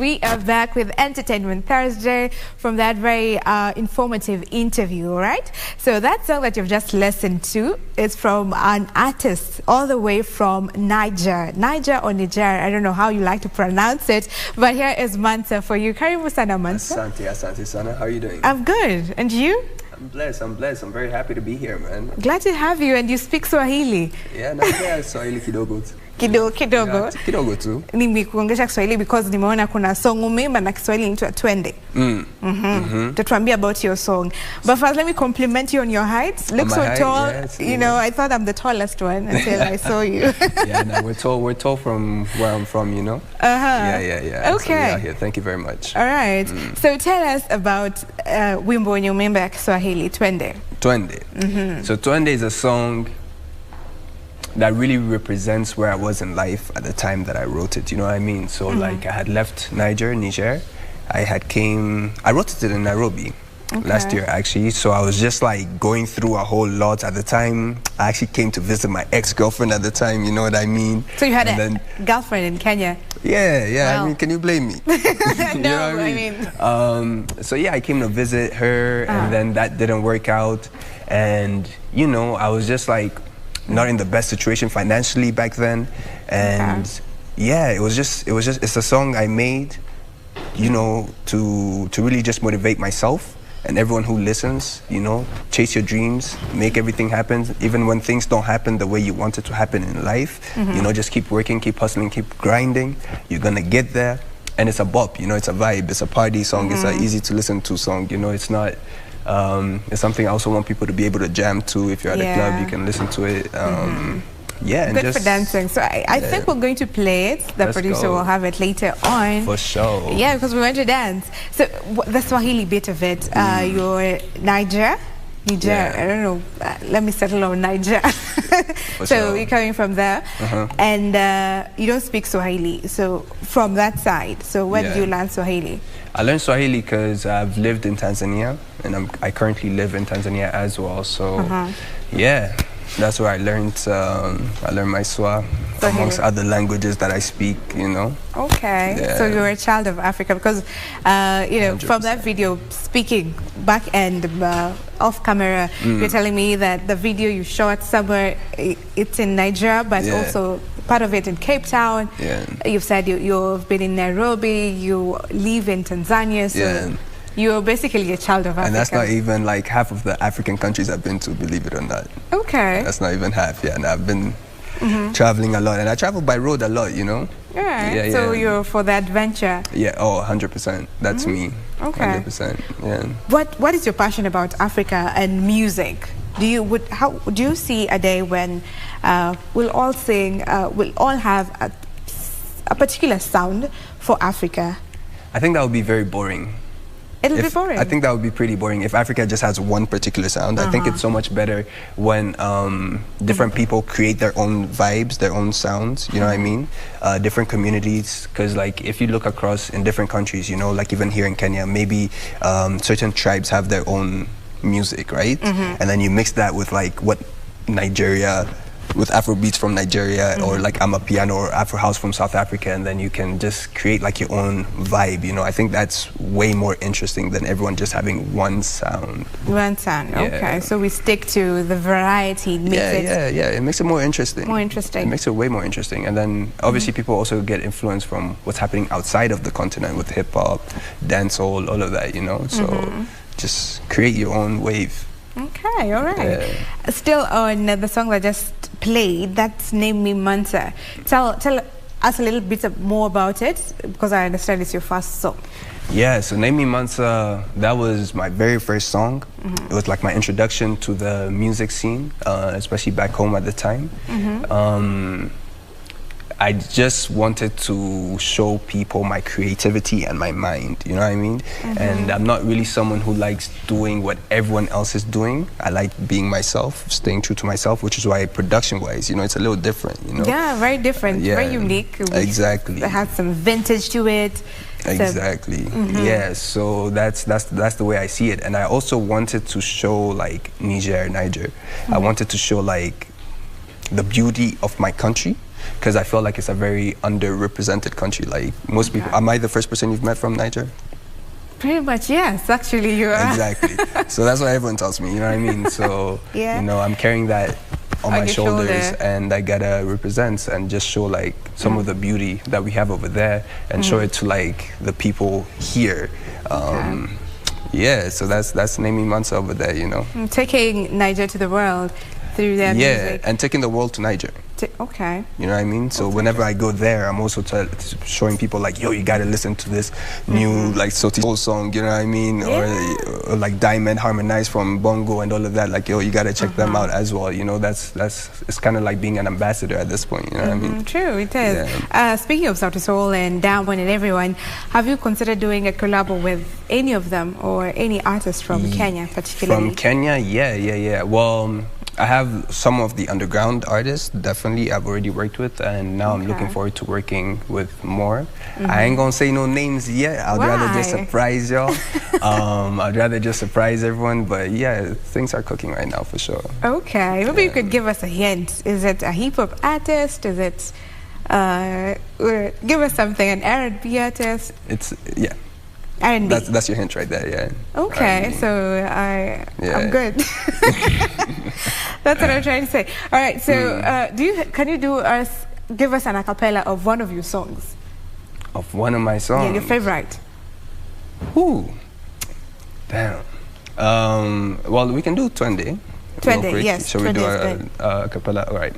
we are back with Entertainment Thursday from that very informative interview, all right? So that song that you've just listened to is from an artist all the way from Niger or Niger, I don't know how you like to pronounce it, but here is Mansa for you. Karibu sana, Mansa. Asante sana. How are you doing? I'm good. And you? I'm blessed. I'm very happy to be here, man. Glad to have you. And you speak Swahili? Yeah, naongea Swahili kidogo. Kidogo. Kidogo tu. Nimekuongesha Kiswahili because nimeona kuna song umeimba na Kiswahili inaitwa Twende. Tatuambia about your song. But first, let me compliment you on your height. Look so height, tall. Yes, you know, I thought I'm the tallest one until I saw you. Yeah, no, we're tall from where I'm from, you know. Yeah. Okay. So here. Thank you very much. All right. So tell us about wimbo wenye umeimba ya Kiswahili, Twende. Twende. So Twende is a song that really represents where I was in life at the time that I wrote it, you know what I mean? So like I had left Niger. I wrote it in Nairobi last year actually. So I was just like going through a whole lot at the time. I actually came to visit my ex-girlfriend at the time, you know what I mean? So you had a girlfriend in Kenya? Yeah, wow. I mean, can you blame me? No, you know what I mean? So yeah, I came to visit her and then that didn't work out. And you know, I was just like, not in the best situation financially back then, and yeah, it's a song I made, you know, to really just motivate myself and everyone who listens, you know, chase your dreams, make everything happen, even when things don't happen the way you want it to happen in life. You know, just keep working, keep hustling, keep grinding. You're gonna get there, and it's a bop, you know, it's a vibe, it's a party song, it's an easy to listen to song, you know, it's not. It's something I also want people to be able to jam to. If you're at a club, you can listen to it. Yeah, and good for dancing. So I think we're going to play it. The producer will have it later on. For sure. Yeah, because we want to dance. So the Swahili bit of it, you're Niger. I don't know. Let me settle on Niger. So you're coming from there, and you don't speak Swahili. So from that side, so where did you learn Swahili? I learned Swahili because I've lived in Tanzania, and I currently live in Tanzania as well. So yeah, that's where I learned my Swa, amongst other languages that I speak, you know. Okay, so you're a child of Africa because, you know, 100%. From that video, speaking back end, off camera, you're telling me that the video you shot somewhere, it's in Nigeria, but also part of it in Cape Town. You've said you've been in Nairobi, you live in Tanzania, so you're basically a child of Africa. And that's not even like half of the African countries I've been to, believe it or not. Okay. That's not even half, and I've been traveling a lot, and I travel by road a lot, you know. So you're for the adventure. Yeah, 100%. That's me. Okay. 100%. Yeah. What is your passion about Africa and music? How do you see a day when we'll all sing, we'll all have a particular sound for Africa? I think that would be very boring. It'll be boring. I think that would be pretty boring if Africa just has one particular sound. I think it's so much better when different people create their own vibes, their own sounds, you know what I mean? Different communities, because like if you look across in different countries, you know, like even here in Kenya, maybe certain tribes have their own music, right? And then you mix that with like what Nigeria, with Afro beats from Nigeria, or like Amapiano or Afro house from South Africa, and then you can just create like your own vibe, you know. I think that's way more interesting than everyone just having one sound. One sound, okay. So we stick to the variety. It makes it more interesting. More interesting. It makes it way more interesting. And then obviously people also get influence from what's happening outside of the continent with hip-hop, dancehall, all of that, you know. So just create your own wave. Okay, all right. Still on the song that just played, that's Name Me Mansa. Tell us a little bit more about it, because I understand it's your first song. Yeah, so Name Me Mansa, that was my very first song. It was like my introduction to the music scene, especially back home at the time. I just wanted to show people my creativity and my mind, you know what I mean? And I'm not really someone who likes doing what everyone else is doing. I like being myself, staying true to myself, which is why production-wise, you know, it's a little different, you know? Yeah, very different, very unique. Exactly. It has some vintage to it. Exactly. Yeah, so that's the way I see it. And I also wanted to show like Niger. I wanted to show like the beauty of my country, because I feel like it's a very underrepresented country. Like most people, am I the first person you've met from Niger? Pretty much, yes. Actually, you are. Exactly. So that's what everyone tells me. You know what I mean? So you know, I'm carrying that on my shoulders, and I gotta represent and just show like some of the beauty that we have over there, and show it to like the people here. Yeah, so that's naming MVNSA over there, you know. Taking Niger to the world through their music. And taking the world to Niger. Okay. You know what I mean? So whenever I go there, I'm also showing people like, yo, you gotta listen to this new like Soti Soul song, you know what I mean? Or like Diamond harmonized from Bongo and all of that. Like, yo, you gotta check them out as well. You know, it's kind of like being an ambassador at this point. You know what I mean? True, it is. Yeah. Speaking of Soti Soul and Diamond and everyone, have you considered doing a collab with any of them or any artist from Kenya, particularly? From Kenya, yeah. Well, I have some of the underground artists, definitely, I've already worked with, and now I'm looking forward to working with more. I ain't gonna say no names yet. I'd rather just surprise y'all. I'd rather just surprise everyone, but yeah, things are cooking right now for sure. Okay, maybe you could give us a hint. Is it a hip-hop artist? Is it, give us something, an R&B artist? It's, yeah. R&B. That's your hint right there, yeah. Okay, R&B. So I'm good. That's what I'm trying to say. All right, so can you give us an a cappella of one of your songs? Of one of my songs? Yeah, your favorite. Ooh, damn. Well, we can do Twende. Twende, yes. Shall we do a cappella? All right.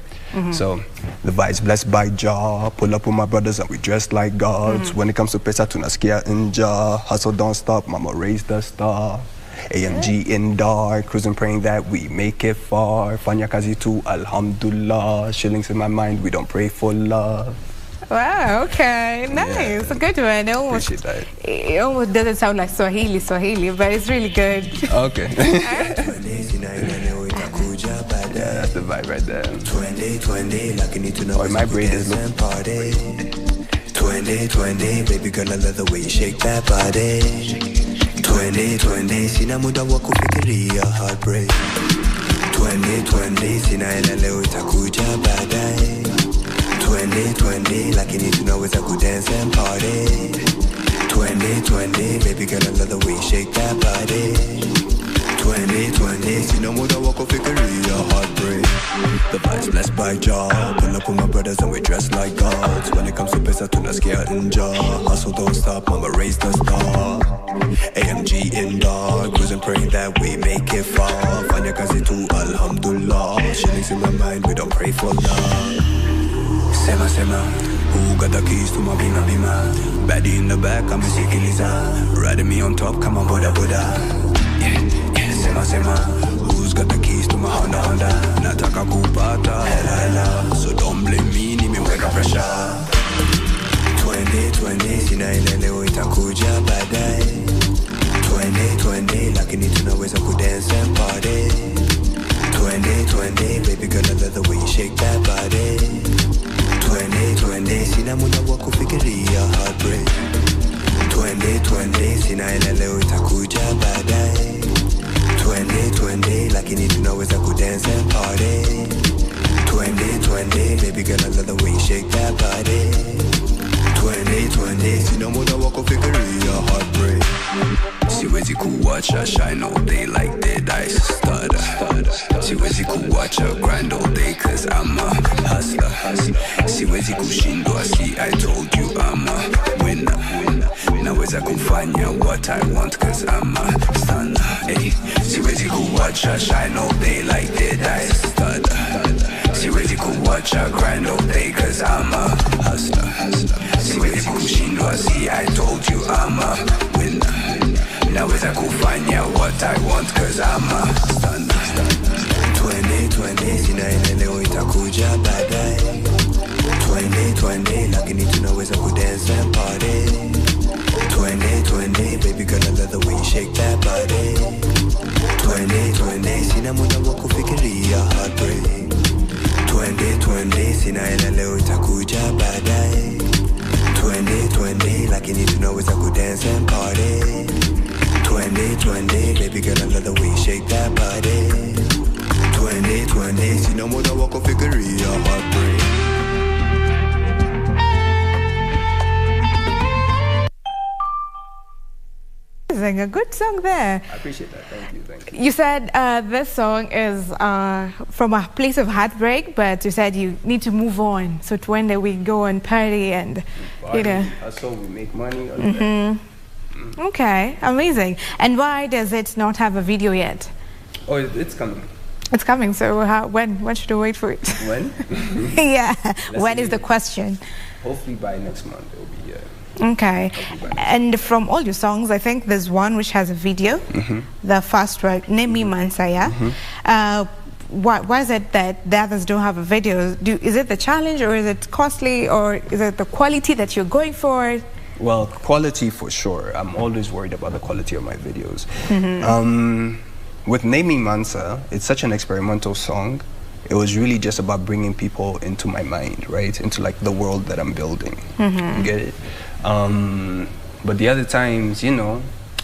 So, the vibes blessed by Jah. Pull up with my brothers and we dress like gods. When it comes to pesa, tunasikia inja. Hustle don't stop, mama raise the star. AMG in dark, cruising praying that we make it far. Fanya kazi tu, alhamdulillah. Shillings in my mind, we don't pray for love. Wow, okay, nice, a good one. Appreciate that. It almost doesn't sound like Swahili, but it's really good. Okay. Yeah, that's the vibe right there. Oh, my braid is looking. Twende, baby girl, I love the way you shake that body. Twende, sina muda wa kufikiria heartbreak. Twende, sina hela leo itakuja baadaye. Twende, lakini tunaweza kudance and party. Twende, baby girl, I love the way you shake that body. Twende, sina muda wa kufikiria heartbreak. The vibes blessed by Jah. Pull up with my brothers and we dress like gods. When it comes to pesa, tunasikia inja. Hustle don't stop, mama raise the star. AMG in dark, cruising praying that we make it far. Fanya kazi tu, alhamdulillah. Shillings in my mind, we don't pray for love. Sema, who got the keys to my bima? Baddie in the back, I'm a sikiliza. Riding me on top, come on, Buddha. Yeah, sema, who's got the keys to my Honda? Nataka kupata, hela. So don't blame me, nimeweka pressure. Twende, sina ile leo itakuja baadaye. Twende, lakini tunaweza kudance and party. Twende, baby girl, I love the way you shake that body. Twende, sina muda wa kufikiria heartbreak. Twende, sina ile leo itakuja baadaye. Twende, lakini tunaweza kudance and party. Twende, baby girl, I love the way you shake that body. Twende, sina muda wa kufikiria heartbreak. Siwezi kuwacha shine all day like dead eyes stutter. Siwezi kuwacha grind all day cause I'm a hustler. Siwezi kushindwa, see I told you I'm a winner. Naweza kufanya what I want cause I'm a stunner. Hey, siwezi kuwacha shine all day like dead eyes stutter. Siwezi kuwacha grind all day cause I'm a hustler. Siwezi kushindwa, see I told you I'm a winner. Naweza kufanya what I want cause I'm a stunner. Twende, sina ile leo itakuja baadaye. Twende, lakini tunaweza kudance and party. Twende, baby girl, I love the way you shake that body. Twende, sina muda wa kufikiria heartbreak. Twende, sina ile leo itakuja baadaye. Twende, lakini tunaweza kudance and party. Twende, baby girl, I love the way you shake that body. Twende, sina muda wa kufikiria heartbreak. amazing. A good song there. I appreciate that. Thank you. Thank you. You said this song is from a place of heartbreak, but you said you need to move on. So to one day we go and party and, you know. So we make money. Okay, amazing. And why does it not have a video yet? Oh, it's coming. It's coming. So when should we wait for it? When? Yeah. When is the question? Hopefully by next month it will be. Okay. And from all your songs, I think there's one which has a video. The first one, MVNSA. Yeah. Why is it that the others don't have a video? Is it the challenge, or is it costly, or is it the quality that you're going for? Well, quality for sure. I'm always worried about the quality of my videos. With MVNSA, it's such an experimental song. It was really just about bringing people into my mind, right? Into like the world that I'm building. You get it? But the other times, you know,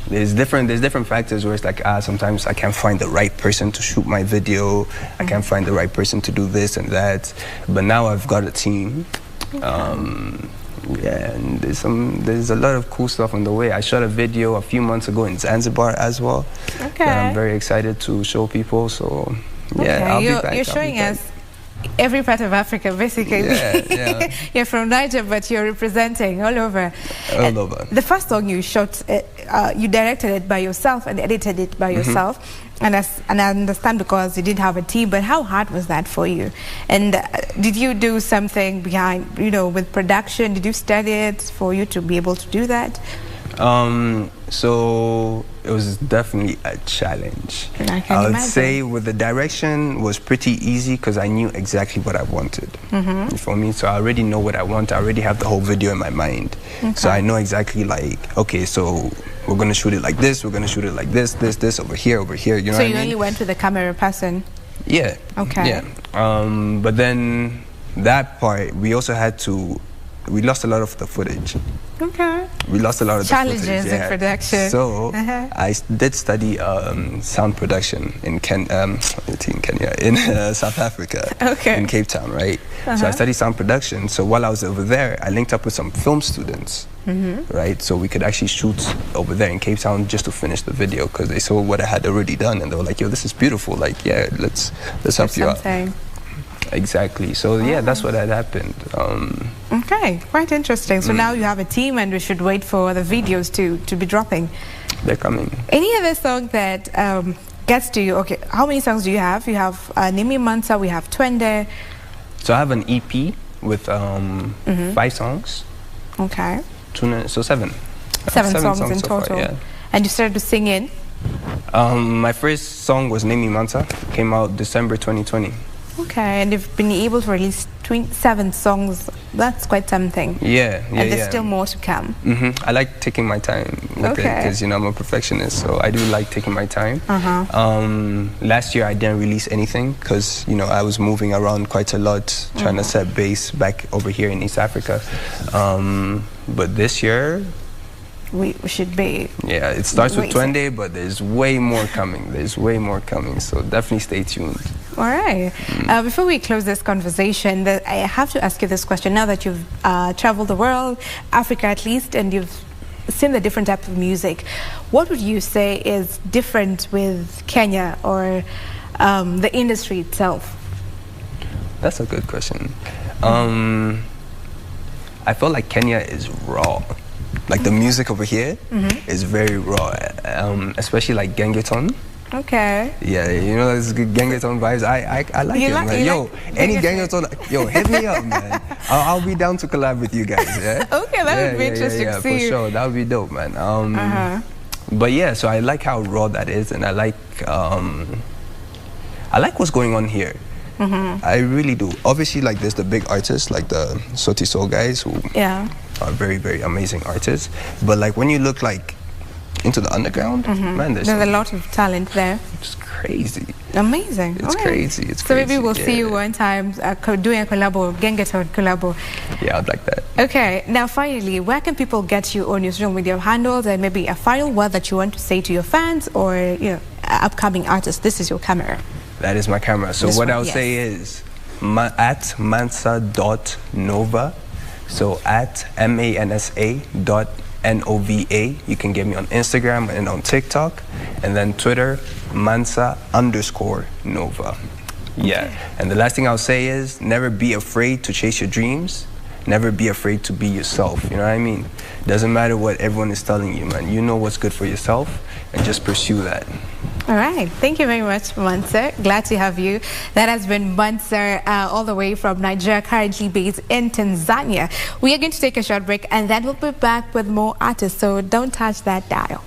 there's different factors where it's like, sometimes I can't find the right person to shoot my video. I can't find the right person to do this and that. But now I've got a team. Yeah, and there's a lot of cool stuff on the way. I shot a video a few months ago in Zanzibar as well. Okay. That I'm very excited to show people. So yeah, okay. You're showing us every part of Africa, basically. Yeah. You're from Niger, but you're representing all over. All over. The first song you shot, you directed it by yourself and edited it by yourself. And I understand because you didn't have a team, but how hard was that for you? And did you do something behind, you know, with production? Did you study it for you to be able to do that? So it was definitely a challenge. I would say with the direction was pretty easy because I knew exactly what I wanted. You feel me? So I already know what I want. I already have the whole video in my mind. So I know exactly like, okay, so we're gonna shoot it like this. We're gonna shoot it like this, this, over here, You know what I mean? So you only went with the camera person? Yeah. Okay. Yeah. But then that part, we also had to. We lost a lot of the footage. Okay. We lost a lot of the footage. Challenges in production. So I did study sound production in Kenya, in South Africa, in Cape Town, right? So I studied sound production. So while I was over there, I linked up with some film students, right? So we could actually shoot over there in Cape Town just to finish the video because they saw what I had already done and they were like, "Yo, this is beautiful. Like, yeah, let's help you out." Exactly. So yeah, that's what had happened. Okay, quite interesting. So now you have a team, and we should wait for the videos to be dropping. They're coming. Any other song that gets to you? Okay, how many songs do you have? You have MVNSA, we have Twende. So I have an EP with 5 songs. Okay. So 7. 7 songs in total. Far, yeah. And you started to sing in? My first song was MVNSA. Came out December 2020. Okay, and you've been able to release 7 songs. That's quite something. Yeah. And there's still more to come. I like taking my time with it because, you know, I'm a perfectionist, so I do like taking my time. Last year I didn't release anything because, you know, I was moving around quite a lot, trying to set base back over here in East Africa. But this year, we should be. Yeah, it starts with Twende, but there's way more coming. So definitely stay tuned. All right. Before we close this conversation, I have to ask you this question. Now that you've traveled the world, Africa at least, and you've seen the different types of music, what would you say is different with Kenya or the industry itself? That's a good question. I feel like Kenya is raw. Like the music over here is very raw, especially like Gengeton. Okay. Yeah, you know, there's good Gengeton vibes. I like it, man. Yo, any Gengeton, yo, hit me up, man. I'll be down to collab with you guys, yeah? Okay, that would be interesting to see. For sure. That would be dope, man. But yeah, so I like how raw that is, and I like what's going on here. I really do. Obviously, like, there's the big artists, like the Soti Soul guys, who are very, very amazing artists. But like, when you look like into the underground, man, there's a lot of talent there. It's crazy. Amazing. It's crazy. It's so crazy. Maybe we'll see you one time doing a collabo, Gengeton collabo. Yeah, I'd like that. Okay. Now, finally, where can people get you on your social media handles, and maybe a final word that you want to say to your fans or, you know, upcoming artists? This is your camera. That is my camera. So what I would say is at mansa.nova. So at MANSA Nova. You can get me on Instagram and on TikTok. And then Twitter, Mansa_Nova. Yeah. Okay. And the last thing I'll say is never be afraid to chase your dreams. Never be afraid to be yourself. You know what I mean? Doesn't matter what everyone is telling you, man. You know what's good for yourself and just pursue that. All right. Thank you very much, Mansa. Glad to have you. That has been Mansa all the way from Nigeria, currently based in Tanzania. We are going to take a short break and then we'll be back with more artists. So don't touch that dial.